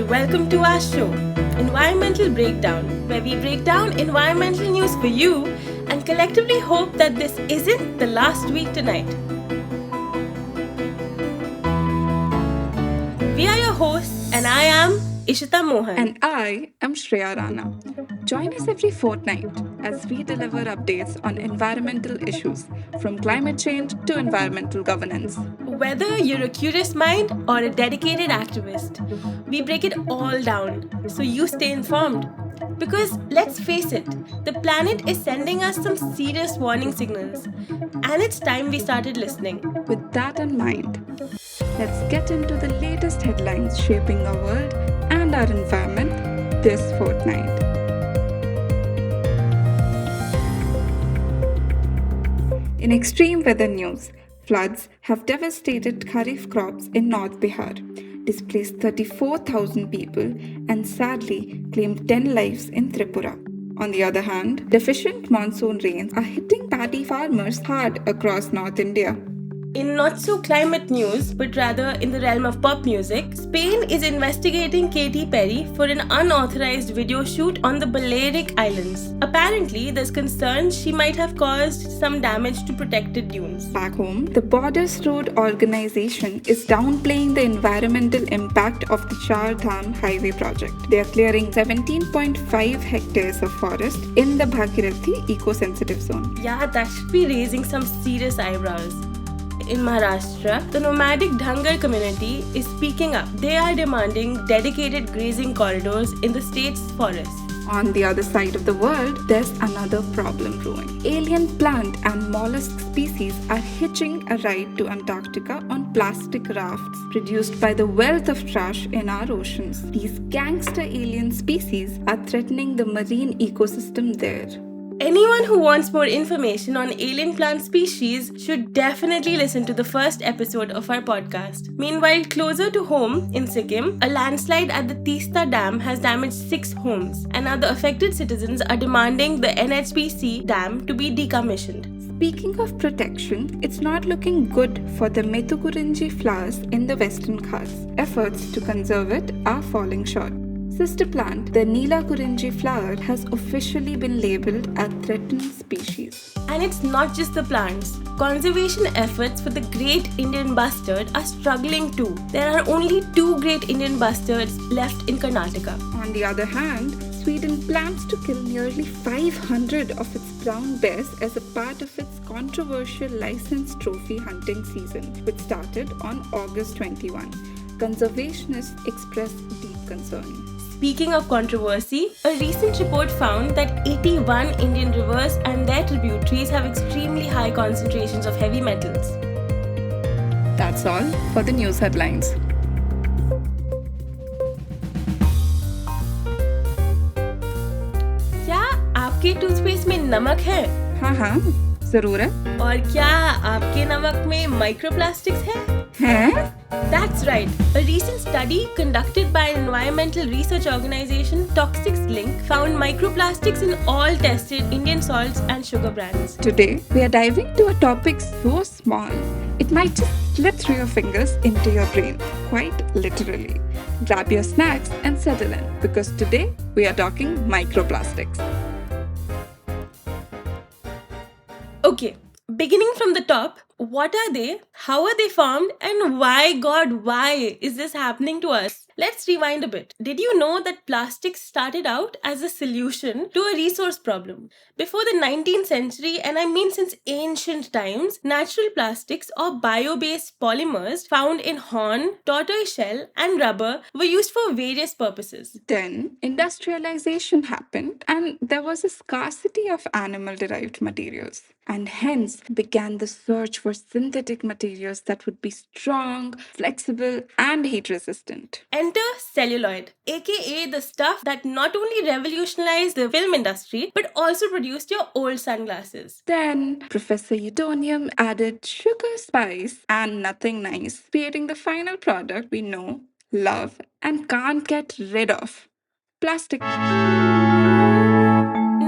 welcome to our show, Environmental Breakdown, where we break down environmental news for you and collectively hope that this isn't the last week tonight. We are your hosts, and I am Ishita Mohan. And I am Shreya Rana. Join us every fortnight as we deliver updates on environmental issues, from climate change to environmental governance. Whether you're a curious mind or a dedicated activist, we break it all down so you stay informed. Because let's face it, the planet is sending us some serious warning signals, and it's time we started listening. With that in mind, let's get into the latest headlines shaping our world and our environment this fortnight. In extreme weather news, floods have devastated kharif crops in North Bihar, displaced 34,000 people, and sadly claimed 10 lives in Tripura. On the other hand, deficient monsoon rains are hitting paddy farmers hard across North India. In not so climate news, but rather in the realm of pop music, Spain is investigating Katy Perry for an unauthorized video shoot on the Balearic Islands. Apparently, there's concern she might have caused some damage to protected dunes. Back home, the Borders Road organization is downplaying the environmental impact of the Char Dham highway project. They are clearing 17.5 hectares of forest in the Bhagirathi eco-sensitive zone. Yeah, that should be raising some serious eyebrows. In Maharashtra, the nomadic Dhangar community is speaking up. They are demanding dedicated grazing corridors in the state's forests. On the other side of the world, there's another problem brewing. Alien plant and mollusk species are hitching a ride to Antarctica on plastic rafts produced by the wealth of trash in our oceans. These gangster alien species are threatening the marine ecosystem there. Anyone who wants more information on alien plant species should definitely listen to the first episode of our podcast. Meanwhile, closer to home, in Sikkim, a landslide at the Tista Dam has damaged 6 homes, and now the affected citizens are demanding the NHPC dam to be decommissioned. Speaking of protection, it's not looking good for the Metukurinji flowers in the Western Ghats. Efforts to conserve it are falling short. Sister plant, the Neela Kurinji flower, has officially been labelled a threatened species. And it's not just the plants. Conservation efforts for the great Indian bustard are struggling too. There are only 2 great Indian bustards left in Karnataka. On the other hand, Sweden plans to kill nearly 500 of its brown bears as a part of its controversial licensed trophy hunting season, which started on August 21. Conservationists express deep concern. Speaking of controversy, a recent report found that 81 Indian rivers and their tributaries have extremely high concentrations of heavy metals. That's all for the news headlines. क्या आपके toothpaste में नमक है? हाँ, जरूर है. और क्या आपके नमक में माइक्रोप्लास्टिक्स हैं? That's right. A recent study conducted by an environmental research organization, Toxics Link, found microplastics in all tested Indian salts and sugar brands. Today, we are diving to a topic so small, it might just slip through your fingers into your brain, quite literally. Grab your snacks and settle in, because today we are talking microplastics. Okay, beginning from the top, what are they? How are they formed? And why is this happening to us? Let's rewind a bit. Did you know that plastics started out as a solution to a resource problem? Before the 19th century, and I mean since ancient times, natural plastics or bio-based polymers found in horn, tortoise shell, and rubber were used for various purposes. Then, industrialization happened, and there was a scarcity of animal derived materials. And hence began the search for synthetic materials that would be strong, flexible, and heat resistant. Enter celluloid, aka the stuff that not only revolutionized the film industry but also produced your old sunglasses. Then Professor Utonium added sugar, spice, and nothing nice, creating the final product we know, love, and can't get rid of: plastic.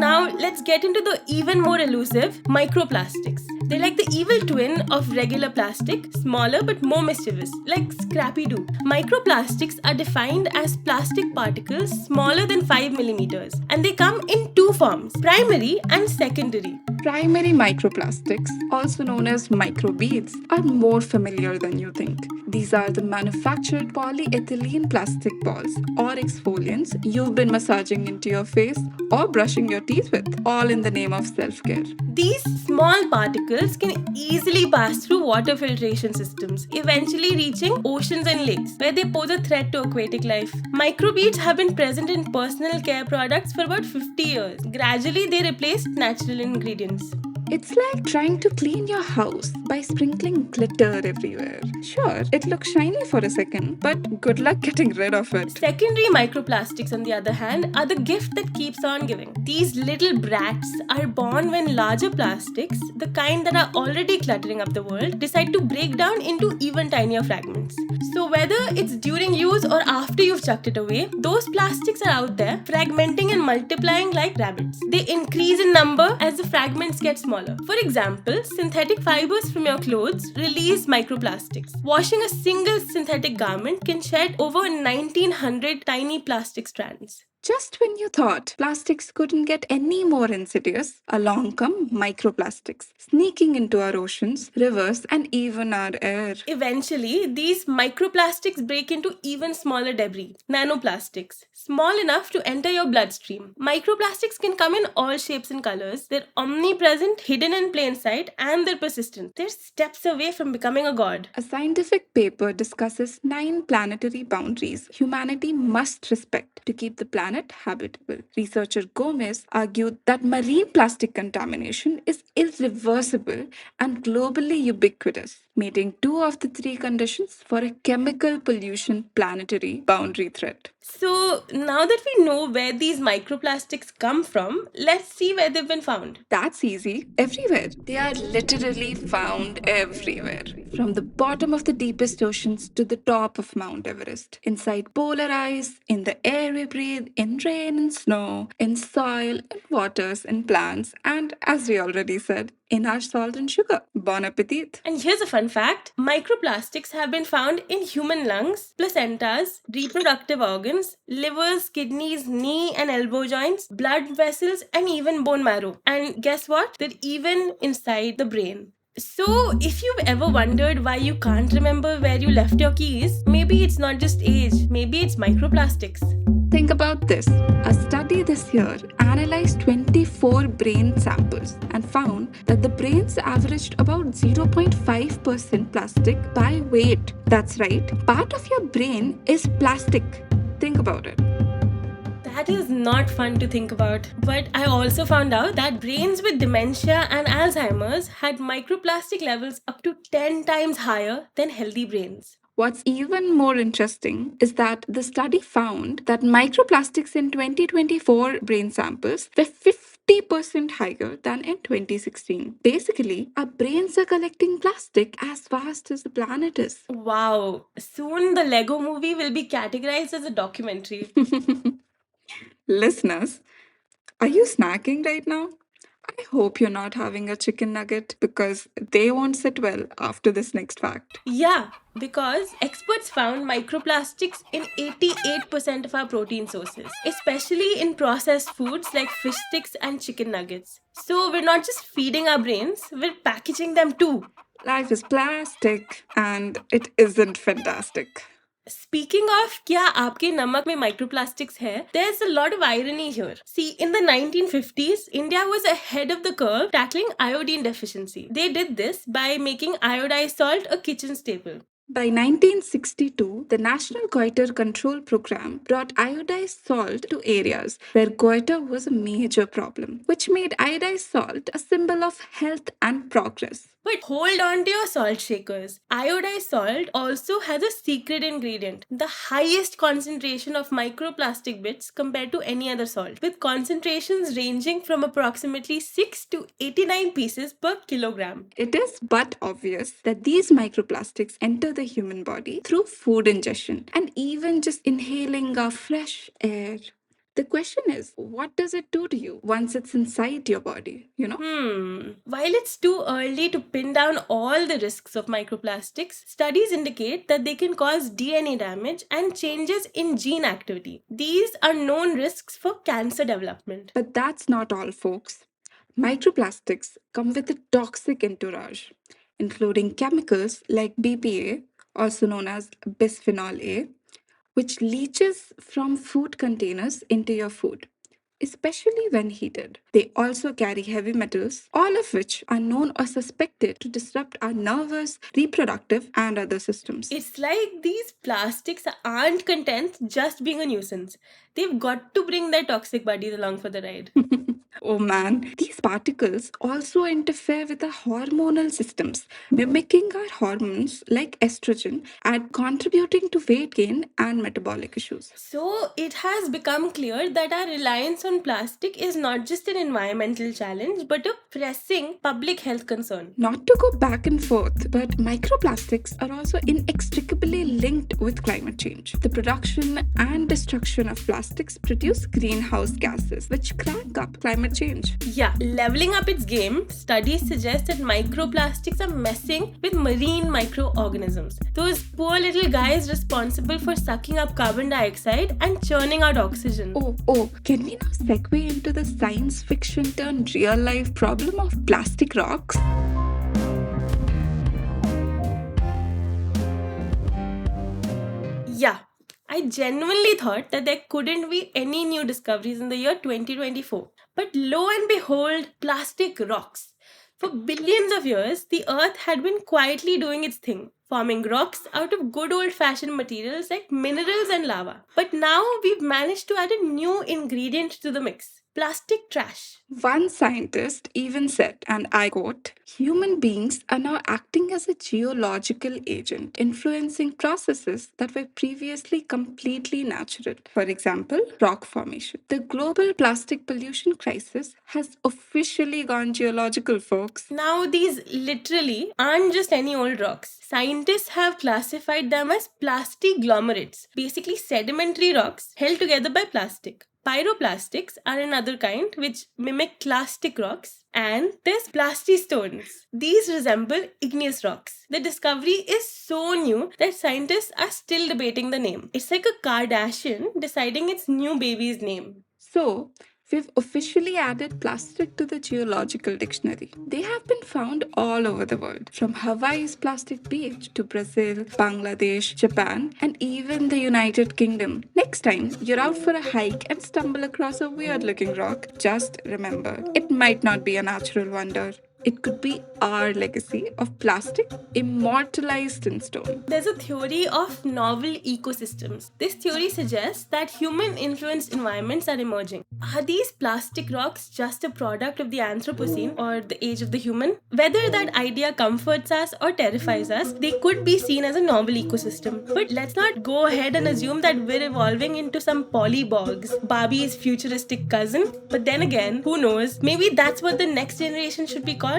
Now let's get into the even more elusive microplastics. They're like the evil twin of regular plastic, smaller but more mischievous, like Scrappy Doo. Microplastics are defined as plastic particles smaller than 5 millimeters, and they come in two forms, primary and secondary. Primary microplastics, also known as microbeads, are more familiar than you think. These are the manufactured polyethylene plastic balls or exfoliants you've been massaging into your face or brushing your teeth with, all in the name of self care. These small particles can easily pass through water filtration systems, eventually reaching oceans and lakes, where they pose a threat to aquatic life. Microbeads have been present in personal care products for about 50 years. Gradually, they replaced natural ingredients. It's like trying to clean your house by sprinkling glitter everywhere. Sure, it looks shiny for a second, but good luck getting rid of it. Secondary microplastics, on the other hand, are the gift that keeps on giving. These little brats are born when larger plastics, the kind that are already cluttering up the world, decide to break down into even tinier fragments. So, whether it's during use or after you've chucked it away, those plastics are out there, fragmenting and multiplying like rabbits. They increase in number as the fragments get smaller. For example, synthetic fibers from your clothes release microplastics. Washing a single synthetic garment can shed over 1900 tiny plastic strands. Just when you thought plastics couldn't get any more insidious, along come microplastics, sneaking into our oceans, rivers, and even our air. Eventually, these microplastics break into even smaller debris, nanoplastics, small enough to enter your bloodstream. Microplastics can come in all shapes and colors. They're omnipresent, hidden in plain sight, and they're persistent. They're steps away from becoming a god. A scientific paper discusses 9 planetary boundaries humanity must respect to keep the planet habitable. Researcher Gomez argued that marine plastic contamination is irreversible and globally ubiquitous, meeting two of the three conditions for a chemical pollution planetary boundary threat. So, now that we know where these microplastics come from, let's see where they've been found. That's easy. Everywhere. They are literally found everywhere. From the bottom of the deepest oceans to the top of Mount Everest. Inside polar ice, in the air we breathe, in rain and snow, in soil, in waters, in plants, and as we already said, in our salt and sugar. Bon appetit! And here's a fun fact, microplastics have been found in human lungs, placentas, reproductive organs, livers, kidneys, knee and elbow joints, blood vessels, and even bone marrow. And guess what? They're even inside the brain. So, if you've ever wondered why you can't remember where you left your keys, maybe it's not just age, maybe it's microplastics. Think about this. A study this year analyzed 24 brain samples and found that the brains averaged about 0.5% plastic by weight. That's right, part of your brain is plastic. Think about it. That is not fun to think about. But I also found out that brains with dementia and Alzheimer's had microplastic levels up to 10 times higher than healthy brains. What's even more interesting is that the study found that microplastics in 2024 brain samples were 50% higher than in 2016. Basically, our brains are collecting plastic as fast as the planet is. Wow, soon the Lego movie will be categorized as a documentary. Listeners, are you snacking right now? I hope you're not having a chicken nugget because they won't sit well after this next fact. Yeah, because experts found microplastics in 88% of our protein sources, especially in processed foods like fish sticks and chicken nuggets. So we're not just feeding our brains, we're packaging them too. Life is plastic and it isn't fantastic. Speaking of क्या आपके नमक में microplastics है, there's a lot of irony here. See, in the 1950s, India was ahead of the curve tackling iodine deficiency. They did this by making iodized salt a kitchen staple. By 1962, the National Goiter Control Program brought iodized salt to areas where goiter was a major problem, which made iodized salt a symbol of health and progress. But hold on to your salt shakers. Iodized salt also has a secret ingredient, the highest concentration of microplastic bits compared to any other salt, with concentrations ranging from approximately 6 to 89 pieces per kilogram. It is but obvious that these microplastics enter the human body through food ingestion and even just inhaling our fresh air. The question is, what does it do to you once it's inside your body, you know? While it's too early to pin down all the risks of microplastics, studies indicate that they can cause DNA damage and changes in gene activity. These are known risks for cancer development. But that's not all, folks. Microplastics come with a toxic entourage, including chemicals like BPA, also known as bisphenol A, which leaches from food containers into your food, especially when heated. They also carry heavy metals, all of which are known or suspected to disrupt our nervous, reproductive, and other systems. It's like these plastics aren't content just being a nuisance. They've got to bring their toxic buddies along for the ride. Oh man, these particles also interfere with the hormonal systems, mimicking our hormones like estrogen and contributing to weight gain and metabolic issues. So, it has become clear that our reliance on plastic is not just an environmental challenge but a pressing public health concern. Not to go back and forth, but microplastics are also inextricably linked with climate change. The production and destruction of plastics produce greenhouse gases, which crank up climate change. Yeah, leveling up its game, studies suggest that microplastics are messing with marine microorganisms. Those poor little guys responsible for sucking up carbon dioxide and churning out oxygen. Oh, can we now segue into the science fiction turned real life problem of plastic rocks? Yeah, I genuinely thought that there couldn't be any new discoveries in the year 2024. But lo and behold, plastic rocks. For billions of years, the earth had been quietly doing its thing, forming rocks out of good old fashioned materials like minerals and lava. But now we've managed to add a new ingredient to the mix: plastic trash. One scientist even said, and I quote, human beings are now acting as a geological agent, influencing processes that were previously completely natural. For example, rock formation. The global plastic pollution crisis has officially gone geological, folks. Now, these literally aren't just any old rocks. Scientists have classified them as plastiglomerates, basically sedimentary rocks held together by plastic. Pyroplastics are another kind which mimic clastic rocks, and there's plastistones. These resemble igneous rocks. The discovery is so new that scientists are still debating the name. It's like a Kardashian deciding its new baby's name. So, we've officially added plastic to the geological dictionary. They have been found all over the world, from Hawaii's plastic beach to Brazil, Bangladesh, Japan, and even the United Kingdom. Next time you're out for a hike and stumble across a weird looking rock, just remember it might not be a natural wonder. It could be our legacy of plastic immortalized in stone. There's a theory of novel ecosystems. This theory suggests that human influenced environments are emerging. Are these plastic rocks just a product of the Anthropocene or the age of the human? Whether that idea comforts us or terrifies us, they could be seen as a novel ecosystem. But let's not go ahead and assume that we're evolving into some polybogs, Barbie's futuristic cousin. But then again, who knows? Maybe that's what the next generation should be called.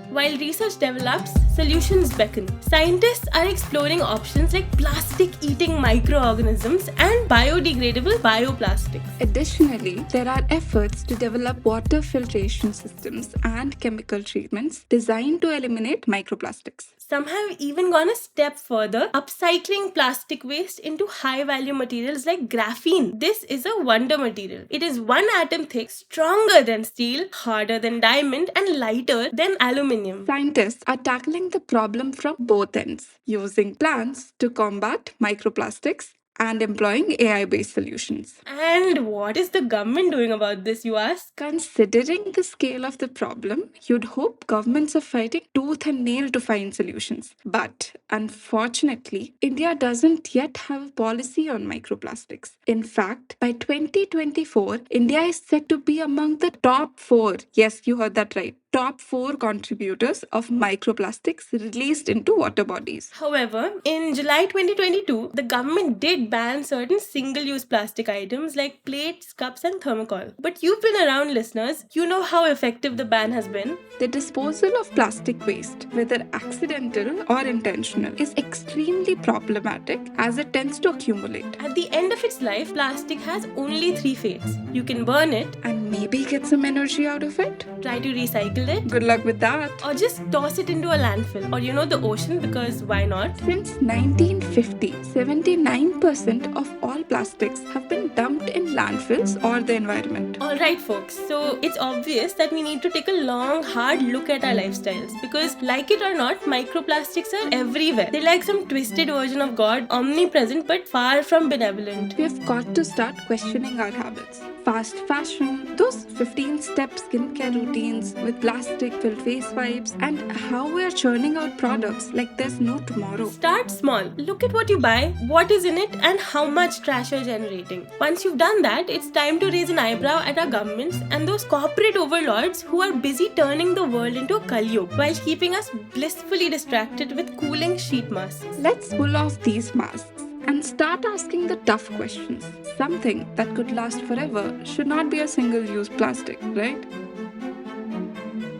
While research develops, solutions beckon. Scientists are exploring options like plastic eating microorganisms and biodegradable bioplastics. Additionally, there are efforts to develop water filtration systems and chemical treatments designed to eliminate microplastics. Some have even gone a step further, upcycling plastic waste into high value materials like graphene. This is a wonder material. It is one atom thick, stronger than steel, harder than diamond, and lighter than aluminium. Scientists are tackling the problem from both ends, using plants to combat microplastics and employing AI based solutions. And what is the government doing about this, you ask? Considering the scale of the problem, you'd hope governments are fighting tooth and nail to find solutions. But unfortunately, India doesn't yet have a policy on microplastics. In fact, by 2024, India is set to be among the top four. Yes, you heard that right. top 4 contributors of microplastics released into water bodies. However, in July 2022, the government did ban certain single use plastic items like plates, cups, and thermocol. But you've been around, listeners, you know how effective the ban has been. The disposal of plastic waste, whether accidental or intentional, is extremely problematic as it tends to accumulate. At the end of its life, plastic has only 3 fates. You can burn it, And maybe get some energy out of it? try to recycle it, Good luck with that. or just toss it into a landfill or the ocean, because why not? Since 1950, 79% of all plastics have been dumped in landfills or the environment. Alright, folks, so it's obvious that we need to take a long, hard look at our lifestyles because, like it or not, microplastics are everywhere. They're like some twisted version of God, omnipresent but far from benevolent. We have got to start questioning our habits. Fast fashion, those 15-step skincare routines with plastic-filled face wipes, and how we're churning out products like there's no tomorrow. Start small. Look at what you buy, what is in it, and how much trash you're generating. Once you've done that, it's time to raise an eyebrow at our governments and those corporate overlords who are busy turning the world into a Kalyug while keeping us blissfully distracted with cooling sheet masks. Let's pull off these masks and start asking the tough questions. Something that could last forever should not be a single-use plastic, right?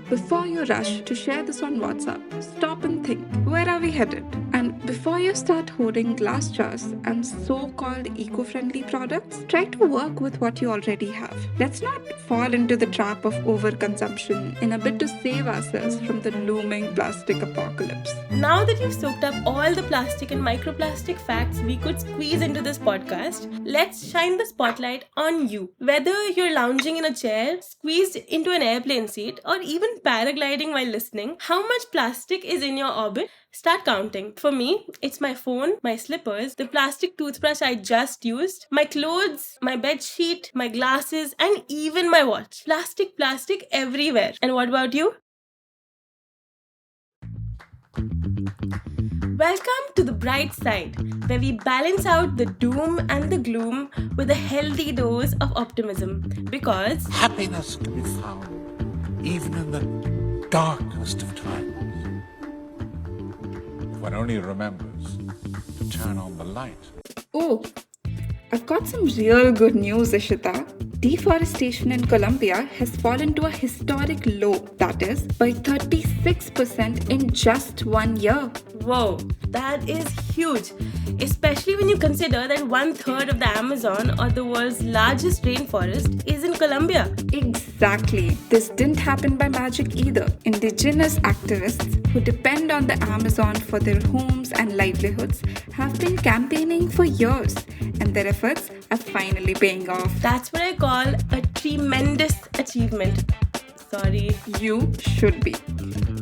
Before you rush to share this on WhatsApp, stop and think, where are we headed? And before you start hoarding glass jars and so-called eco-friendly products, try to work with what you already have. Let's not fall into the trap of overconsumption in a bid to save ourselves from the looming plastic apocalypse. Now that you've soaked up all the plastic and microplastic facts we could squeeze into this podcast, let's shine the spotlight on you. Whether you're lounging in a chair, squeezed into an airplane seat, or even paragliding while listening, how much plastic is in your orbit? Start counting. For me, it's my phone, my slippers, the plastic toothbrush I just used, my clothes, my bed sheet, my glasses, and even my watch. Plastic everywhere. And what about you? Welcome to the bright side, where we balance out the doom and the gloom with a healthy dose of optimism. Because happiness can be found even in the darkest of times. If one only remembers to turn on the light. Oh, I've got some real good news, Ishita. Deforestation in Colombia has fallen to a historic low, that is, by 36% in just 1 year. whoa, that is huge. Especially when you consider that 1/3 of the Amazon, or the world's largest rainforest, is in Colombia. Exactly. This didn't happen by magic either. Indigenous activists who depend on the Amazon for their homes and livelihoods have been campaigning for years, and their efforts are finally paying off. That's what I call a tremendous achievement. Sorry. You should be.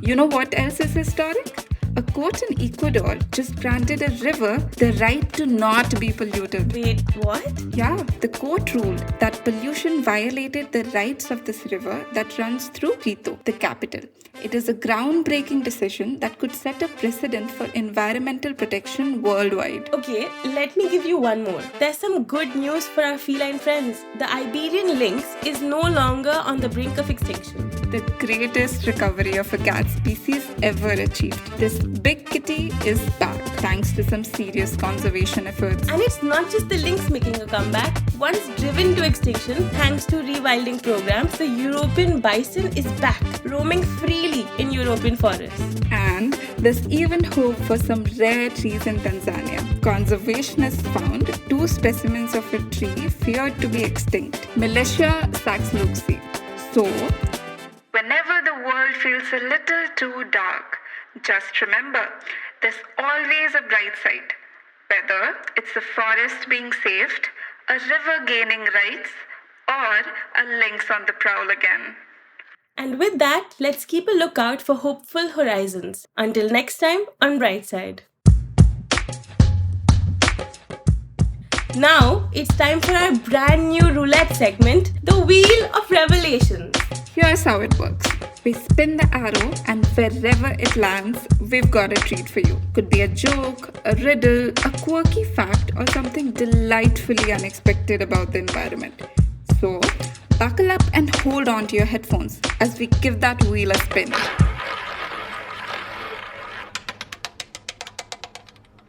You know what else is historic? A court in Ecuador just granted a river the right to not be polluted. Wait, what? Yeah, the court ruled that pollution violated the rights of this river that runs through Quito, the capital. It is a groundbreaking decision that could set a precedent for environmental protection worldwide. Okay, let me give you one more. There's some good news for our feline friends. The Iberian lynx is no longer on the brink of extinction. The greatest recovery of a cat species ever achieved. This big kitty is back thanks to some serious conservation efforts. And it's not just the lynx making a comeback. Once driven to extinction thanks to rewilding programs, the European bison is back, roaming freely in European forests. And there's even hope for some rare trees in Tanzania. Conservationists found 2 specimens of a tree feared to be extinct, Militia saxluxi. So, whenever the world feels a little too dark, just remember, there's always a bright side. Whether it's the forest being saved, a river gaining rights, or a lynx on the prowl again. And with that, let's keep a lookout for hopeful horizons. Until next time on Brightside. Now, it's time for our brand new roulette segment, the Wheel of Revelations. Here's how it works. We spin the arrow, and wherever it lands, we've got a treat for you. Could be a joke, a riddle, a quirky fact, or something delightfully unexpected about the environment. So, Buckle up and hold on to your headphones as we give that wheel a spin.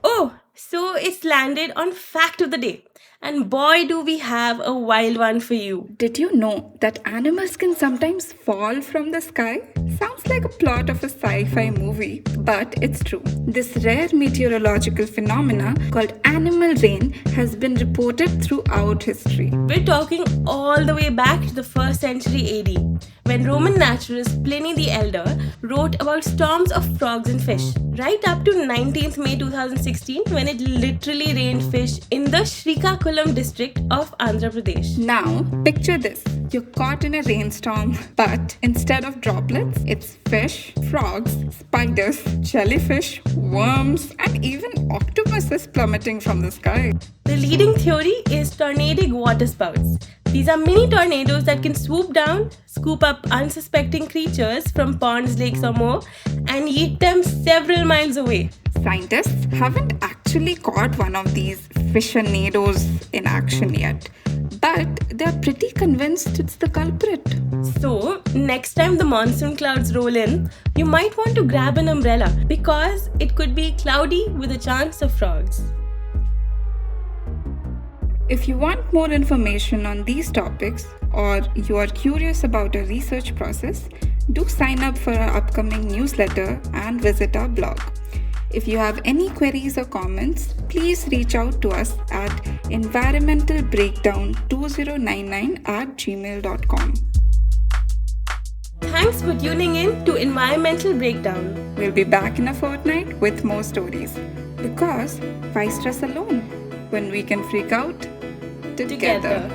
Oh, so it's landed on Fact of the Day. And boy, do we have a wild one for you. Did you know that animals can sometimes fall from the sky? Sounds like a plot of a sci-fi movie, but it's true. This rare meteorological phenomena called animal rain has been reported throughout history. We're talking all the way back to the 1st century AD, when Roman naturalist Pliny the Elder wrote about storms of frogs and fish, right up to 19th May 2016 when it literally rained fish in the Srikakulam district of Andhra Pradesh. Now, picture this. You're caught in a rainstorm, but instead of droplets, it's fish, frogs, spiders, jellyfish, worms, and even octopuses plummeting from the sky. The leading theory is tornadic waterspouts. These are mini tornadoes that can swoop down, scoop up unsuspecting creatures from ponds, lakes, or more, and yeet them several miles away. Scientists haven't actually caught one of these fishernadoes in action yet, but they're pretty convinced it's the culprit. So, next time the monsoon clouds roll in, you might want to grab an umbrella because it could be cloudy with a chance of frogs. If you want more information on these topics or you are curious about our research process, do sign up for our upcoming newsletter and visit our blog. If you have any queries or comments, please reach out to us at environmentalbreakdown2099@gmail.com. Thanks for tuning in to Environmental Breakdown. We'll be back in a fortnight with more stories. Because why stress alone when we can freak out together.